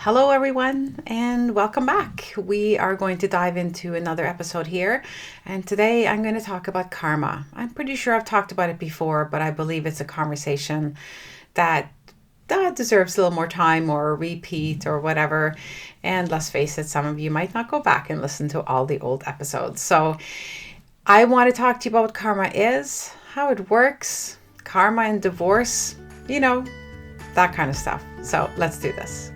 Hello, everyone, and welcome back. We are going to dive into another episode here, and today I'm going to talk about karma. I'm pretty sure I've talked about it before, but I believe it's a conversation that deserves a little more time or a repeat or whatever. And let's face it, some of you might not go back and listen to all the old episodes. So I want to talk to you about what karma is, how it works, karma and divorce, that kind of stuff. So let's do this.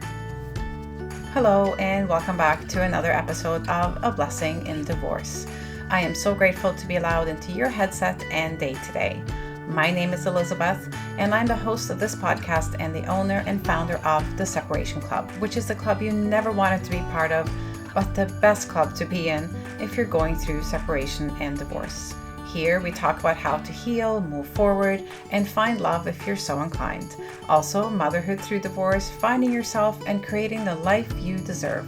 Hello, and welcome back to another episode of A Blessing in Divorce. I am so grateful to be allowed into your headset and day today. My name is Elizabeth, and I'm the host of this podcast and the owner and founder of The Separation Club, which is the club you never wanted to be part of, but the best club to be in if you're going through separation and divorce. Here we talk about how to heal, move forward, and find love if you're so inclined. Also, motherhood through divorce, finding yourself, and creating the life you deserve.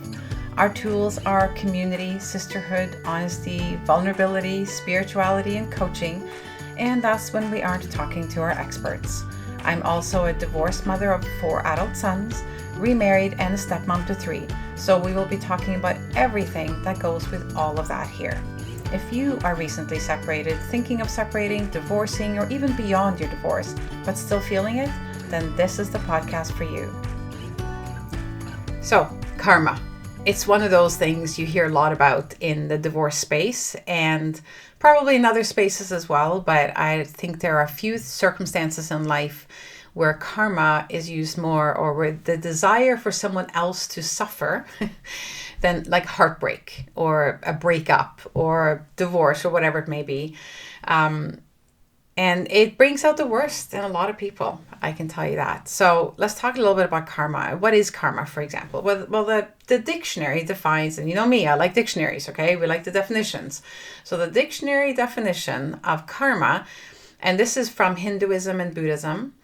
Our tools are community, sisterhood, honesty, vulnerability, spirituality, and coaching. And that's when we aren't talking to our experts. I'm also a divorced mother of 4 adult sons, remarried, and a stepmom to 3. So we will be talking about everything that goes with all of that here. If you are recently separated, thinking of separating, divorcing, or even beyond your divorce, but still feeling it, then this is the podcast for you. So, karma. It's one of those things you hear a lot about in the divorce space and probably in other spaces as well, but I think there are a few circumstances in life where karma is used more, or where the desire for someone else to suffer than like heartbreak or a breakup or divorce or whatever it may be. And it brings out the worst in a lot of people, I can tell you that. So let's talk a little bit about karma. What is karma, for example? Well, the dictionary defines, and you know me, I like dictionaries, okay? We like the definitions. So the dictionary definition of karma, and this is from Hinduism and Buddhism,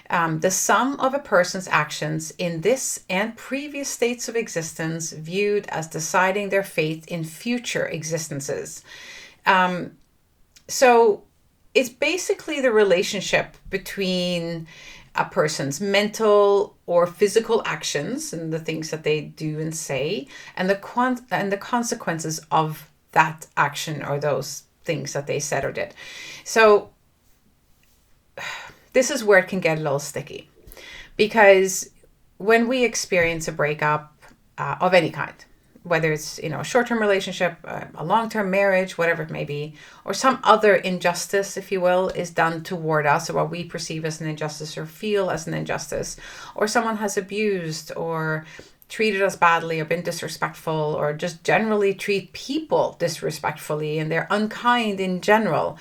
the sum of a person's actions in this and previous states of existence viewed as deciding their fate in future existences. So it's basically the relationship between a person's mental or physical actions and the things that they do and say, and the consequences of that action or those things that they said or did. So this is where it can get a little sticky, because when we experience a breakup of any kind, whether it's a short-term relationship, a long-term marriage, whatever it may be, or some other injustice, if you will, is done toward us, or what we perceive as an injustice or feel as an injustice, or someone has abused or treated us badly or been disrespectful, or just generally treat people disrespectfully and they're unkind in general,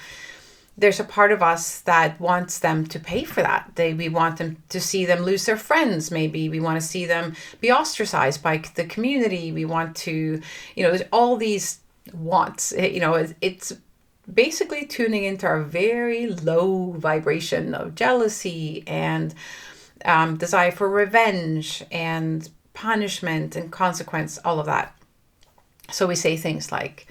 there's a part of us that wants them to pay for that. We want them to see them lose their friends. Maybe we want to see them be ostracized by the community. We want to, there's all these wants. It's basically tuning into our very low vibration of jealousy and desire for revenge and punishment and consequence, all of that. So we say things like,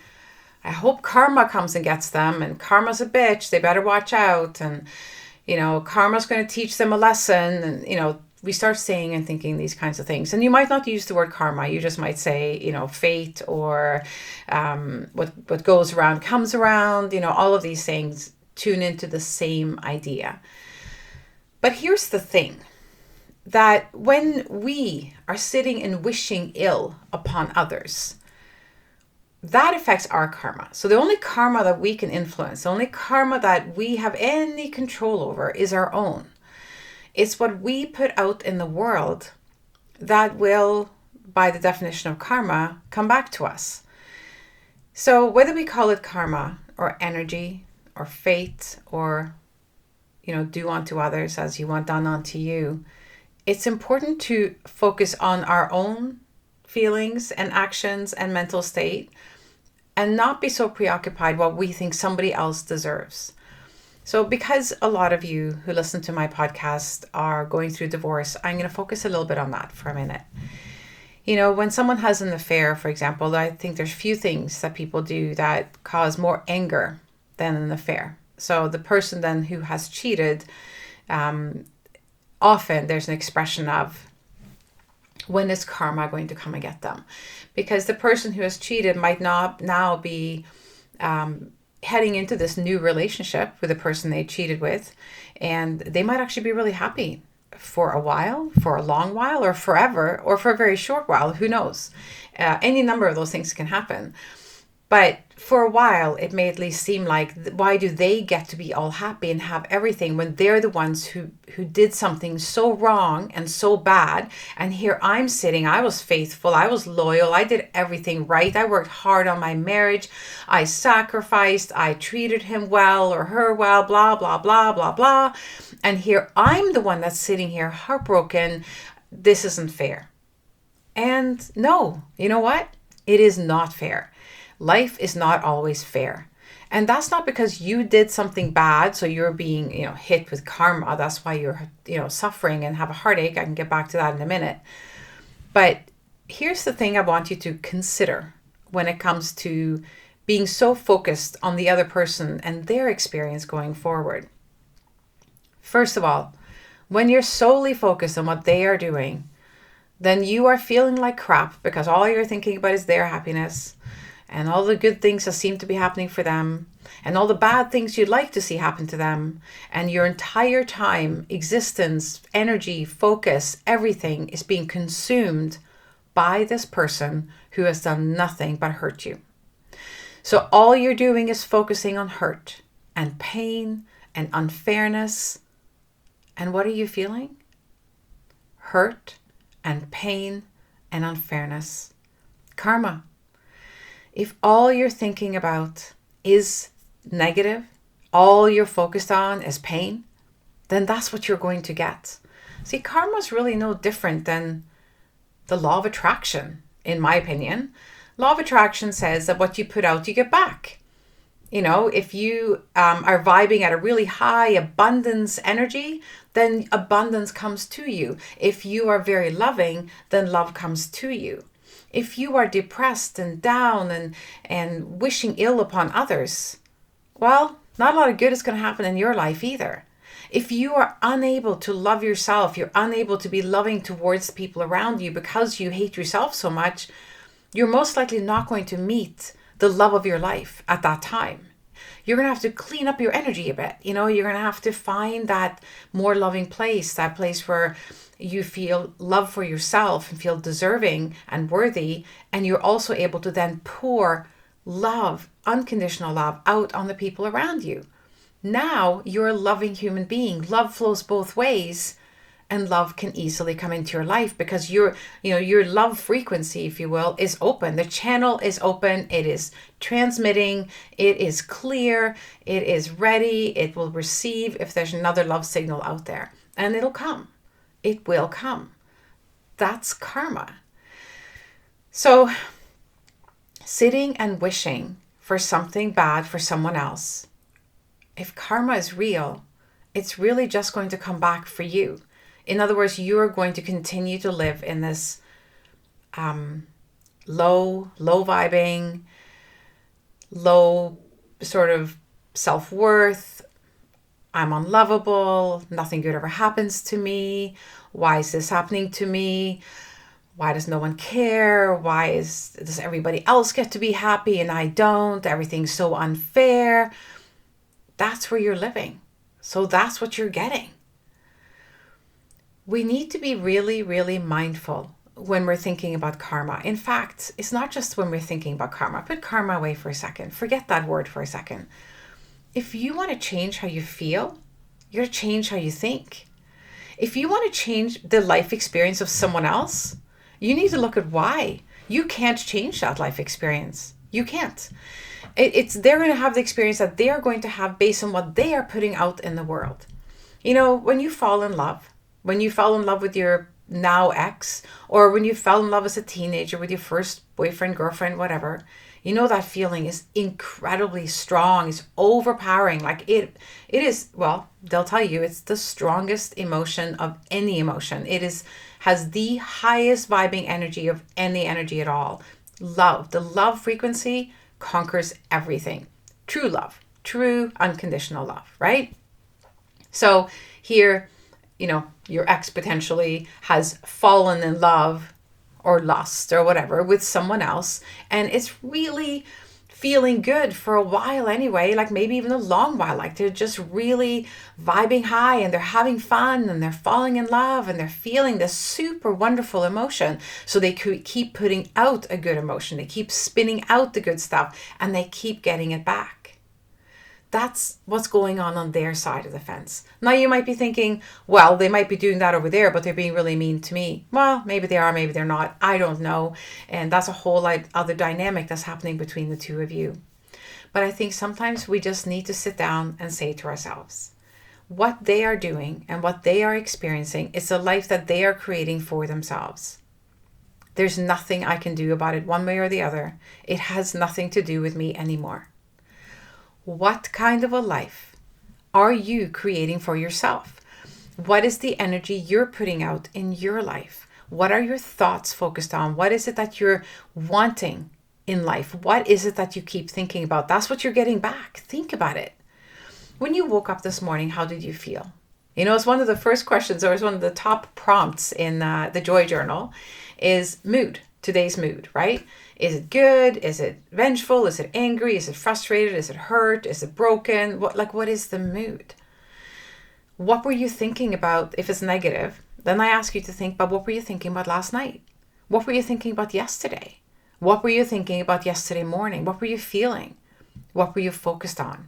I hope karma comes and gets them, and karma's a bitch, they better watch out, and karma's going to teach them a lesson, and we start saying and thinking these kinds of things. And you might not use the word karma, you just might say fate, or what goes around comes around. All of these things tune into the same idea. But here's the thing, that when we are sitting and wishing ill upon others, that affects our karma. So the only karma that we can influence, the only karma that we have any control over, is our own. It's what we put out in the world that will, by the definition of karma, come back to us. So whether we call it karma or energy or fate or, do unto others as you want done unto you, it's important to focus on our own feelings and actions and mental state, and not be so preoccupied what we think somebody else deserves. So because a lot of you who listen to my podcast are going through divorce, I'm going to focus a little bit on that for a minute. When someone has an affair, for example, I think there's few things that people do that cause more anger than an affair. So the person then who has cheated, often there's an expression of, When is karma going to come and get them? Because the person who has cheated might not now be heading into this new relationship with the person they cheated with, and they might actually be really happy for a while, for a long while, or forever, or for a very short while. Who knows? Any number of those things can happen. But for a while, it may at least seem like, why do they get to be all happy and have everything when they're the ones who did something so wrong and so bad? And here I'm sitting, I was faithful, I was loyal, I did everything right, I worked hard on my marriage, I sacrificed, I treated him well or her well, blah, blah, blah, blah, blah. And here I'm the one that's sitting here heartbroken. This isn't fair. And no, you know what? It is not fair. Life is not always fair. And that's not because you did something bad, so you're being, hit with karma. That's why you're, suffering and have a heartache. I can get back to that in a minute. But here's the thing I want you to consider when it comes to being so focused on the other person and their experience going forward. First of all, when you're solely focused on what they are doing, then you are feeling like crap because all you're thinking about is their happiness and all the good things that seem to be happening for them and all the bad things you'd like to see happen to them. And your entire time, existence, energy, focus, everything is being consumed by this person who has done nothing but hurt you. So all you're doing is focusing on hurt and pain and unfairness. And what are you feeling? Hurt and pain and unfairness. Karma. If all you're thinking about is negative, all you're focused on is pain, then that's what you're going to get. See, karma is really no different than the law of attraction, in my opinion. Law of attraction says that what you put out, you get back. If you are vibing at a really high abundance energy, then abundance comes to you. If you are very loving, then love comes to you. If you are depressed and down and wishing ill upon others, well, not a lot of good is going to happen in your life either. If you are unable to love yourself, you're unable to be loving towards people around you because you hate yourself so much, you're most likely not going to meet the love of your life at that time. You're going to have to clean up your energy a bit. You're going to have to find that more loving place, that place where you feel love for yourself and feel deserving and worthy. And you're also able to then pour love, unconditional love, out on the people around you. Now you're a loving human being. Love flows both ways. And love can easily come into your life because your love frequency, if you will, is open. The channel is open. It is transmitting. It is clear. It is ready. It will receive if there's another love signal out there. And it'll come. It will come. That's karma. So sitting and wishing for something bad for someone else, if karma is real, it's really just going to come back for you. In other words, you're going to continue to live in this low vibing, low sort of self-worth. I'm unlovable. Nothing good ever happens to me. Why is this happening to me? Why does no one care? Does everybody else get to be happy and I don't? Everything's so unfair. That's where you're living. So that's what you're getting. We need to be really, really mindful when we're thinking about karma. In fact, it's not just when we're thinking about karma. Put karma away for a second. Forget that word for a second. If you want to change how you feel, you got to change how you think. If you want to change the life experience of someone else, you need to look at why. You can't change that life experience. You can't. They're going to have the experience that they are going to have based on what they are putting out in the world. When you fall in love, when you fell in love with your now ex, or when you fell in love as a teenager with your first boyfriend, girlfriend, whatever, that feeling is incredibly strong. It's overpowering. Like it is, well, they'll tell you it's the strongest emotion of any emotion. Has the highest vibing energy of any energy at all. Love, the love frequency conquers everything. True love, true unconditional love, right? So here, your ex potentially has fallen in love or lust or whatever with someone else. And it's really feeling good for a while anyway, like maybe even a long while. Like they're just really vibing high and they're having fun and they're falling in love and they're feeling this super wonderful emotion. So they could keep putting out a good emotion. They keep spinning out the good stuff and they keep getting it back. That's what's going on their side of the fence. Now you might be thinking, well, they might be doing that over there, but they're being really mean to me. Well, maybe they are, maybe they're not. I don't know. And that's a whole other dynamic that's happening between the two of you. But I think sometimes we just need to sit down and say to ourselves, what they are doing and what they are experiencing is a life that they are creating for themselves. There's nothing I can do about it one way or the other. It has nothing to do with me anymore. What kind of a life are you creating for yourself? What is the energy you're putting out in your life? What are your thoughts focused on? What is it that you're wanting in life? What is it that you keep thinking about? That's what you're getting back. Think about it. When you woke up this morning, how did you feel? You know, it's one of the first questions, or it's one of the top prompts in the Joy Journal is mood, today's mood, right? Is it good? Is it vengeful? Is it angry? Is it frustrated? Is it hurt? Is it broken? What is the mood? What were you thinking about? If it's negative, then I ask you to think about what were you thinking about last night? What were you thinking about yesterday? What were you thinking about yesterday morning? What were you feeling? What were you focused on?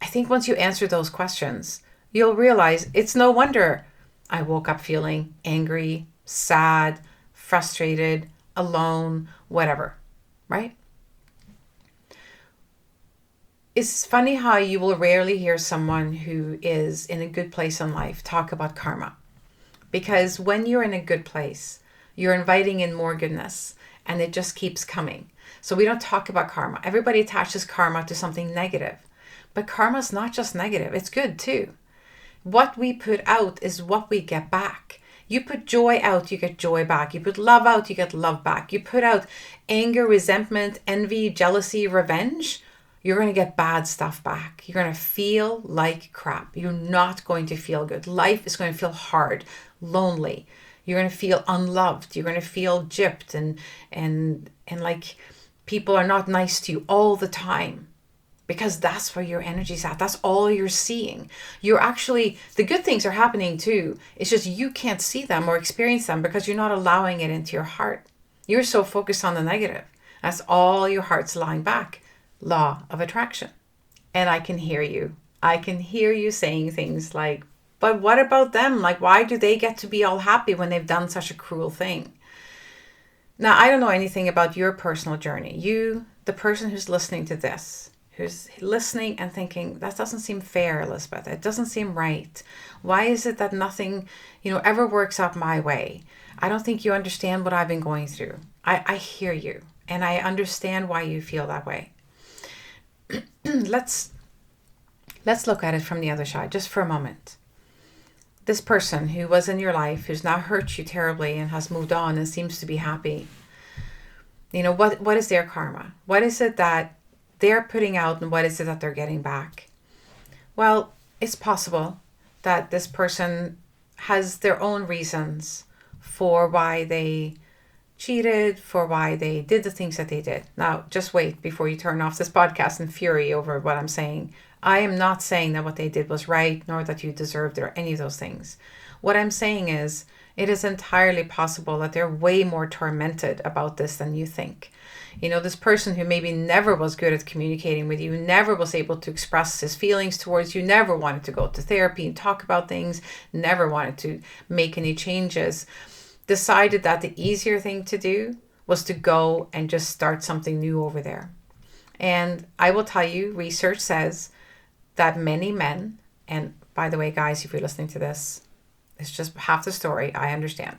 I think once you answer those questions, you'll realize it's no wonder I woke up feeling angry, sad, frustrated, alone, whatever, right? It's funny how you will rarely hear someone who is in a good place in life talk about karma. Because when you're in a good place, you're inviting in more goodness and it just keeps coming. So we don't talk about karma. Everybody attaches karma to something negative. But karma is not just negative, it's good too. What we put out is what we get back. You put joy out, you get joy back. You put love out, you get love back. You put out anger, resentment, envy, jealousy, revenge, you're going to get bad stuff back. You're going to feel like crap. You're not going to feel good. Life is going to feel hard, lonely. You're going to feel unloved. You're going to feel gypped and like people are not nice to you all the time. Because that's where your energy's at. That's all you're seeing. You're actually, the good things are happening too. It's just you can't see them or experience them because you're not allowing it into your heart. You're so focused on the negative. That's all your heart's lying back. Law of attraction. And I can hear you. I can hear you saying things like, but what about them? Like, why do they get to be all happy when they've done such a cruel thing? Now, I don't know anything about your personal journey. You, the person who's listening to this, who's listening and thinking, that doesn't seem fair, Elizabeth. It doesn't seem right. Why is it that nothing, ever works out my way? I don't think you understand what I've been going through. I hear you and I understand why you feel that way. Let's look at it from the other side just for a moment. This person who was in your life, who's now hurt you terribly and has moved on and seems to be happy. What is their karma? What is it that they're putting out and what is it that they're getting back? Well, it's possible that this person has their own reasons for why they cheated, for why they did the things that they did. Now, just wait before you turn off this podcast in fury over what I'm saying. I am not saying that what they did was right, nor that you deserved it or any of those things. What I'm saying is, it is entirely possible that they're way more tormented about this than you think. This person who maybe never was good at communicating with you, never was able to express his feelings towards you, never wanted to go to therapy and talk about things, never wanted to make any changes, decided that the easier thing to do was to go and just start something new over there. And I will tell you, research says that many men, and by the way, guys, if you're listening to this, it's just half the story, I understand.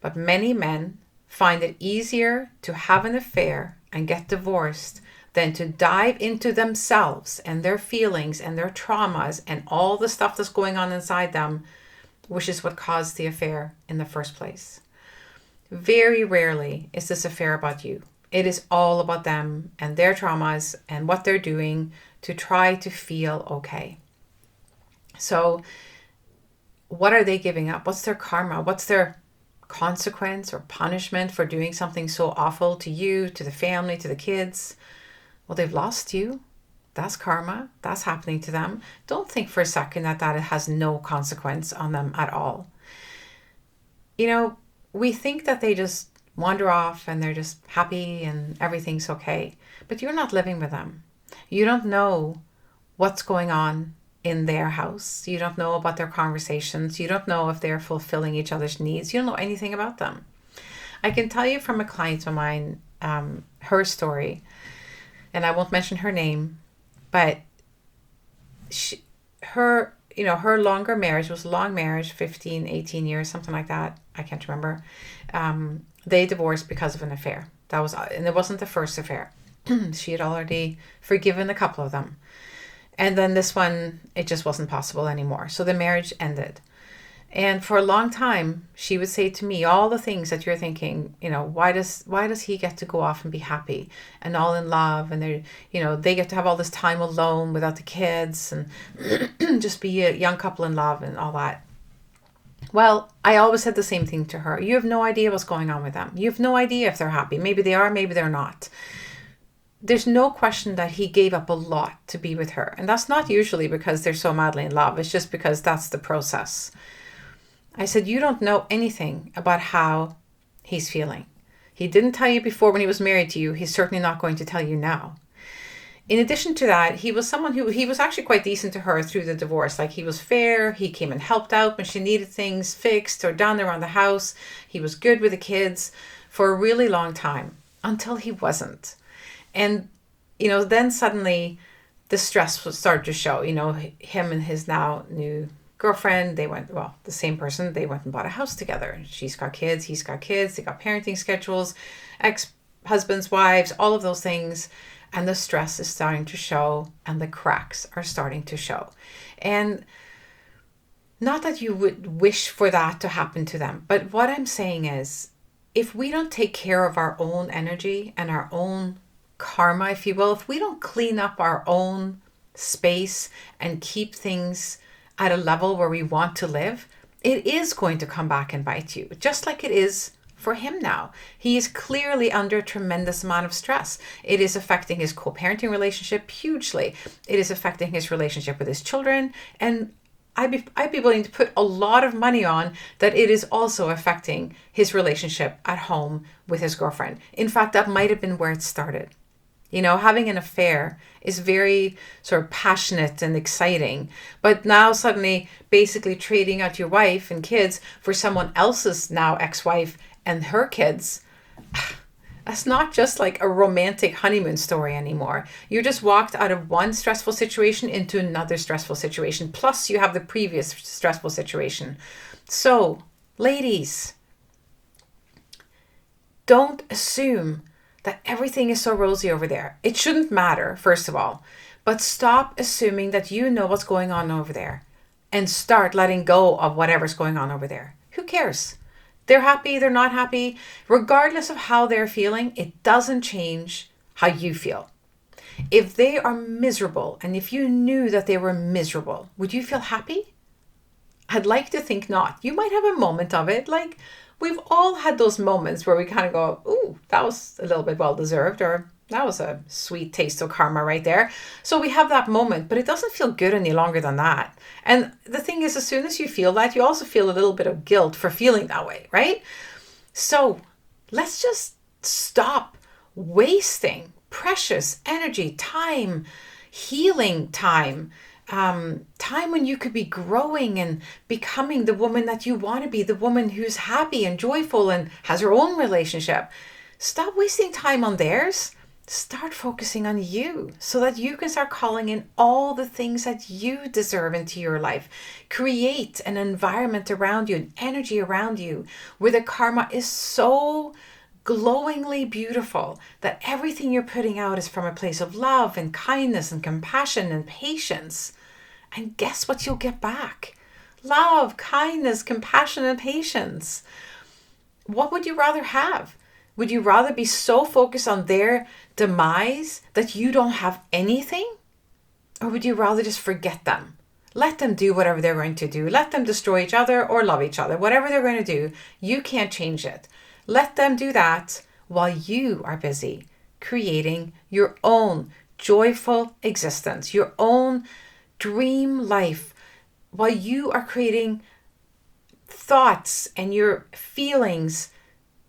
But many men find it easier to have an affair and get divorced than to dive into themselves and their feelings and their traumas and all the stuff that's going on inside them, which is what caused the affair in the first place. Very rarely is this affair about you. It is all about them and their traumas and what they're doing to try to feel okay. So what are they giving up? What's their karma? What's their consequence or punishment for doing something so awful to you, to the family, to the kids. Well, they've lost you. That's karma. That's happening to them. Don't think for a second that it has no consequence on them at all. We think that they just wander off and they're just happy and everything's okay. But you're not living with them. You don't know what's going on in their house. You don't know about their conversations. You don't know if they're fulfilling each other's needs. You don't know anything about them. I can tell you from a client of mine, her story, and I won't mention her name, but her longer marriage was a long marriage, 15, 18 years, something like that. I can't remember. They divorced because of an affair. And it wasn't the first affair. She had already forgiven a couple of them. And then this one, it just wasn't possible anymore. So the marriage ended. And for a long time, she would say to me all the things that you're thinking, why does he get to go off and be happy and all in love, and they get to have all this time alone without the kids and just be a young couple in love and all that. Well, I always said the same thing to her. You have no idea what's going on with them. You have no idea if they're happy. Maybe they are, maybe they're not. There's no question that he gave up a lot to be with her. And that's not usually because they're so madly in love. It's just because that's the process. I said, you don't know anything about how he's feeling. He didn't tell you before when he was married to you. He's certainly not going to tell you now. In addition to that, he was someone he was actually quite decent to her through the divorce. Like, he was fair. He came and helped out when she needed things fixed or done around the house. He was good with the kids for a really long time until he wasn't. And, then suddenly the stress started to show. Him and his now new girlfriend, the same person, they went and bought a house together. She's got kids, he's got kids, they got parenting schedules, ex-husbands, wives, all of those things. And the stress is starting to show and the cracks are starting to show. And not that you would wish for that to happen to them, but what I'm saying is, if we don't take care of our own energy and our own karma, if you will, if we don't clean up our own space and keep things at a level where we want to live, it is going to come back and bite you, just like it is for him now. He is clearly under a tremendous amount of stress. It is affecting his co-parenting relationship hugely. It is affecting his relationship with his children. And I'd be willing to put a lot of money on that it is also affecting his relationship at home with his girlfriend. In fact, that might have been where it started. Having an affair is very sort of passionate and exciting. But now suddenly basically trading out your wife and kids for someone else's now ex-wife and her kids, that's not just like a romantic honeymoon story anymore. You just walked out of one stressful situation into another stressful situation. Plus you have the previous stressful situation. So, ladies, don't assume that everything is so rosy over there. It shouldn't matter, first of all. But stop assuming that you know what's going on over there and start letting go of whatever's going on over there. Who cares? They're happy, they're not happy. Regardless of how they're feeling, it doesn't change how you feel. If they are miserable, and if you knew that they were miserable, would you feel happy? I'd like to think not. You might have a moment of it, like we've all had those moments where we kind of go, ooh, that was a little bit well-deserved, or that was a sweet taste of karma right there. So we have that moment, but it doesn't feel good any longer than that. And the thing is, as soon as you feel that, you also feel a little bit of guilt for feeling that way, right? So let's just stop wasting precious energy, time, healing time, time when you could be growing and becoming the woman that you want to be, the woman who's happy and joyful and has her own relationship. Stop wasting time on theirs. Start focusing on you so that you can start calling in all the things that you deserve into your life. Create an environment around you, an energy around you where the karma is so glowingly beautiful that everything you're putting out is from a place of love and kindness and compassion and patience. And guess what you'll get back? Love, kindness, compassion, and patience. What would you rather have? Would you rather be so focused on their demise that you don't have anything? Or would you rather just forget them Let them do whatever they're going to do. Let them destroy each other or love each other. Whatever they're going to do, you can't change it. Let them do that while you are busy creating your own joyful existence, your own dream life, while you are creating thoughts and your feelings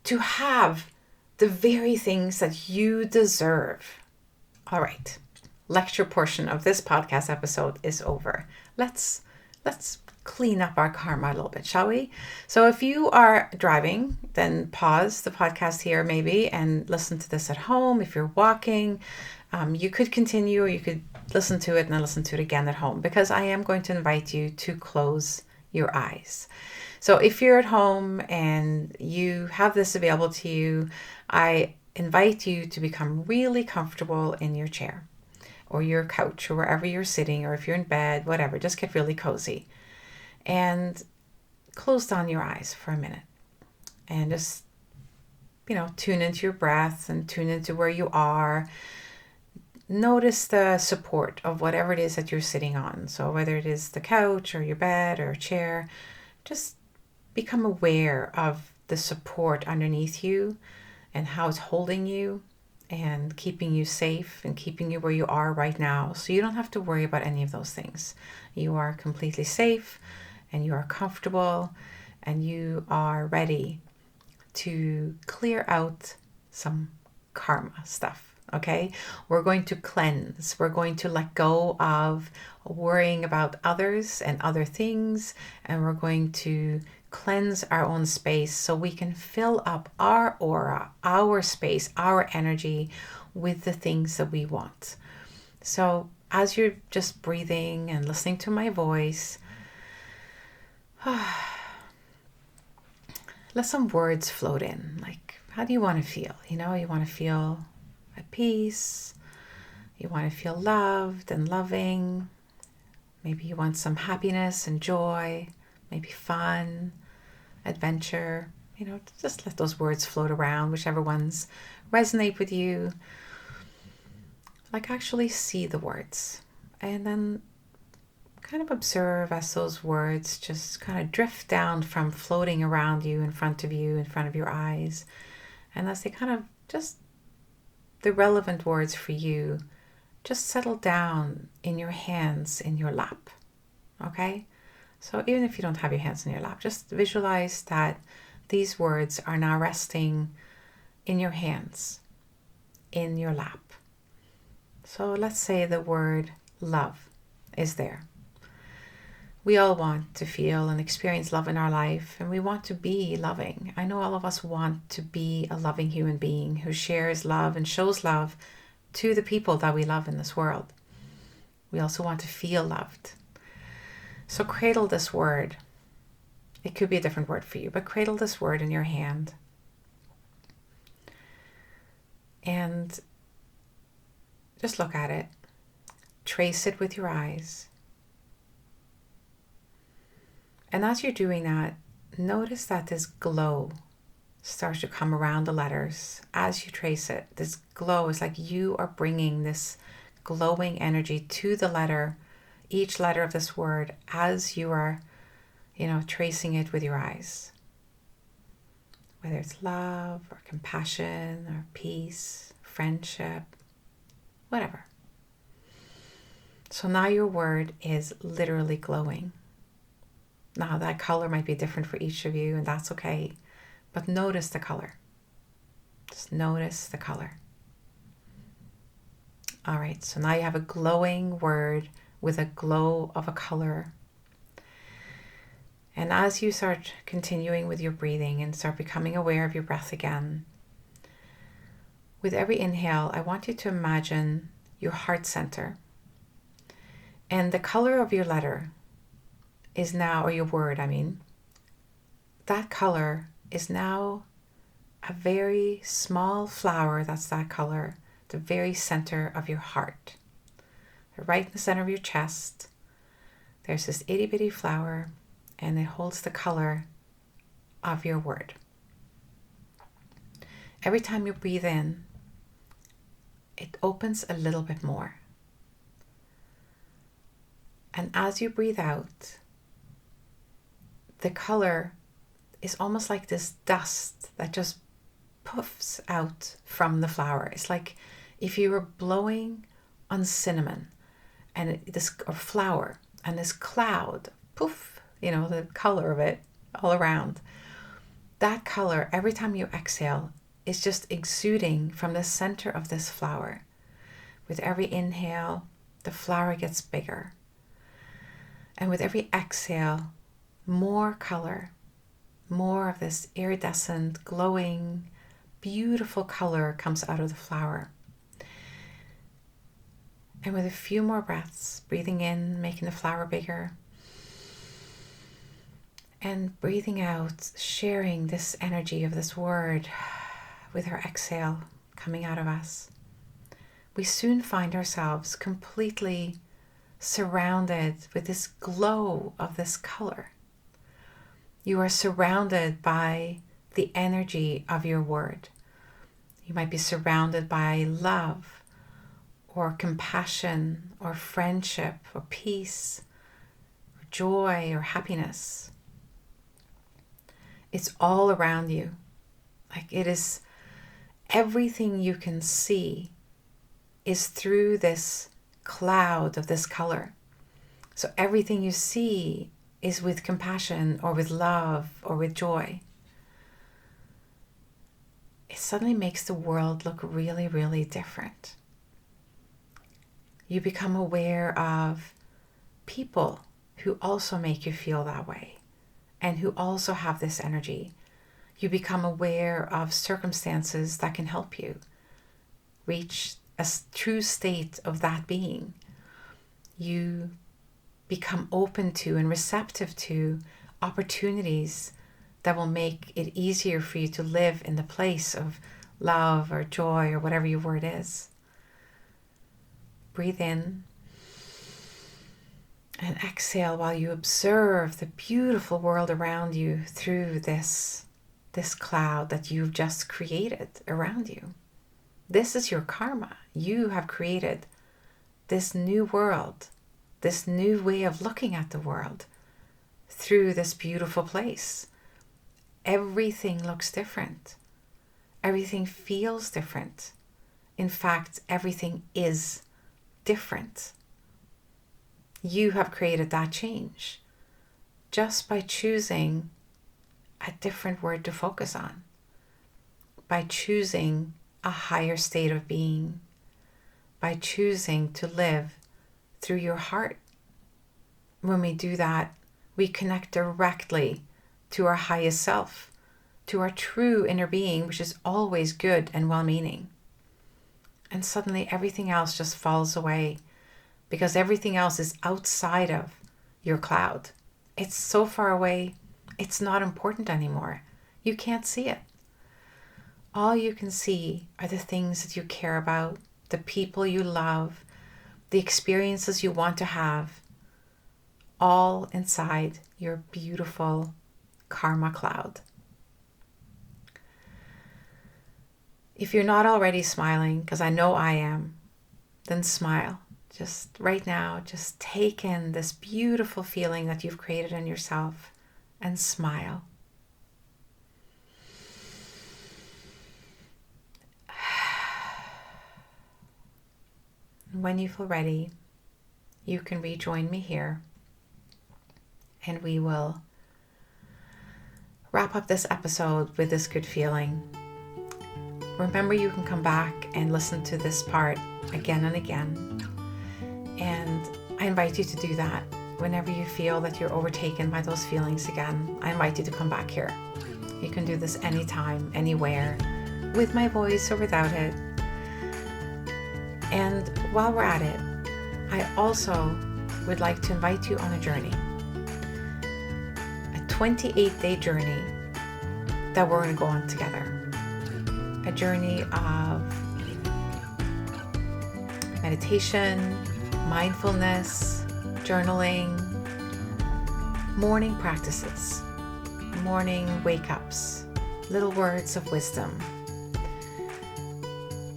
to have the very things that you deserve. All right. Lecture portion of this podcast episode is over. Let's clean up our karma a little bit, shall we? So if you are driving, then pause the podcast here maybe and listen to this at home. If you're walking, you could continue, or you could listen to it and then listen to it again at home, because I am going to invite you to close your eyes. So if you're at home and you have this available to you, I invite you to become really comfortable in your chair or your couch or wherever you're sitting, or if you're in bed, whatever, just get really cozy and close down your eyes for a minute and just, tune into your breath and tune into where you are. Notice the support of whatever it is that you're sitting on. So whether it is the couch or your bed or a chair, just become aware of the support underneath you and how it's holding you and keeping you safe and keeping you where you are right now. So you don't have to worry about any of those things. You are completely safe and you are comfortable and you are ready to clear out some karma stuff. Okay, we're going to cleanse. We're going to let go of worrying about others and other things, and we're going to cleanse our own space so we can fill up our aura, our space, our energy with the things that we want. So as you're just breathing and listening to my voice, let some words float in. Like, how do you want to feel? You want to feel at peace. You want to feel loved and loving. Maybe you want some happiness and joy, maybe fun, adventure. Just let those words float around, whichever ones resonate with you. Like, actually see the words and then kind of observe as those words just kind of drift down from floating around you, in front of you, in front of your eyes. And as they kind of just, the relevant words for you, just settle down in your hands, in your lap. Okay? So even if you don't have your hands in your lap, just visualize that these words are now resting in your hands, in your lap. So let's say the word love is there. We all want to feel and experience love in our life, and we want to be loving. I know all of us want to be a loving human being who shares love and shows love to the people that we love in this world. We also want to feel loved. So cradle this word. It could be a different word for you, but cradle this word in your hand. And just look at it. Trace it with your eyes. And as you're doing that, notice that this glow starts to come around the letters as you trace it. This glow is like you are bringing this glowing energy to the letter, each letter of this word, as you are, tracing it with your eyes. Whether it's love or compassion or peace, friendship, whatever. So now your word is literally glowing. Now that color might be different for each of you, and that's okay. But notice the color. Just notice the color. All right, so now you have a glowing word with a glow of a color. And as you start continuing with your breathing and start becoming aware of your breath again, with every inhale, I want you to imagine your heart center. And the color of your letter is now, or your word, that color is now a very small flower that's that color, the very center of your heart. Right in the center of your chest, there's this itty bitty flower, and it holds the color of your word. Every time you breathe in, it opens a little bit more. And as you breathe out, the color is almost like this dust that just puffs out from the flower. It's like if you were blowing on cinnamon and this or flour, and this cloud, poof, the color of it all around. That color, every time you exhale, is just exuding from the center of this flower. With every inhale, the flower gets bigger. And with every exhale, more color, more of this iridescent, glowing, beautiful color comes out of the flower. And with a few more breaths, breathing in, making the flower bigger, and breathing out, sharing this energy of this word with our exhale coming out of us, we soon find ourselves completely surrounded with this glow of this color. You are surrounded by the energy of your word. You might be surrounded by love, or compassion, or friendship, or peace, or joy, or happiness. It's all around you. Like it is, everything you can see is through this cloud of this color. So everything you see is with compassion, or with love, or with joy. It suddenly makes the world look really, really different. You become aware of people who also make you feel that way and who also have this energy. You become aware of circumstances that can help you reach a true state of that being. You become open to and receptive to opportunities that will make it easier for you to live in the place of love or joy or whatever your word is. Breathe in and exhale while you observe the beautiful world around you through this cloud that you've just created around you. This is your karma. You have created this new world, this new way of looking at the world through this beautiful place. Everything looks different. Everything feels different. In fact, everything is different. You have created that change just by choosing a different word to focus on, by choosing a higher state of being, by choosing to live through your heart. When we do that, we connect directly to our highest self, to our true inner being, which is always good and well-meaning. And suddenly everything else just falls away because everything else is outside of your cloud. It's so far away, it's not important anymore. You can't see it. All you can see are the things that you care about, the people you love, the experiences you want to have, all inside your beautiful karma cloud. If you're not already smiling, because I know I am, then smile. Just right now, just take in this beautiful feeling that you've created in yourself and smile. When you feel ready, you can rejoin me here and we will wrap up this episode with this good feeling. Remember, you can come back and listen to this part again and again. And I invite you to do that whenever you feel that you're overtaken by those feelings again. I invite you to come back here. You can do this anytime, anywhere, with my voice or without it. And while we're at it, I also would like to invite you on a journey. A 28-day journey that we're going to go on together. A journey of meditation, mindfulness, journaling, morning practices, morning wake-ups, little words of wisdom.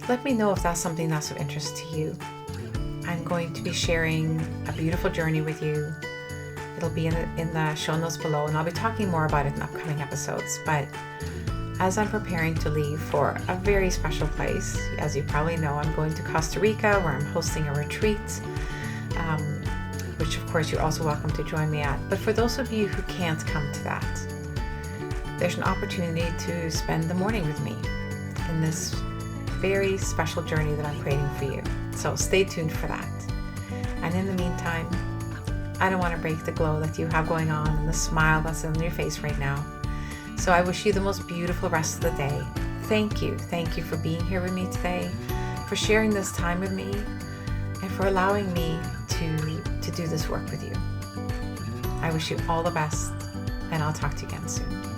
Let me know if that's something that's of interest to you. I'm going to be sharing a beautiful journey with you. It'll be in the show notes below, and I'll be talking more about it in upcoming episodes. But as I'm preparing to leave for a very special place, as you probably know, I'm going to Costa Rica, where I'm hosting a retreat, which of course you're also welcome to join me at. But for those of you who can't come to that, there's an opportunity to spend the morning with me in this very special journey that I'm creating for you. So stay tuned for that. And in the meantime, I don't want to break the glow that you have going on and the smile that's on your face right now. So I wish you the most beautiful rest of the day. Thank you. Thank you for being here with me today, for sharing this time with me, and for allowing me to do this work with you. I wish you all the best, and I'll talk to you again soon.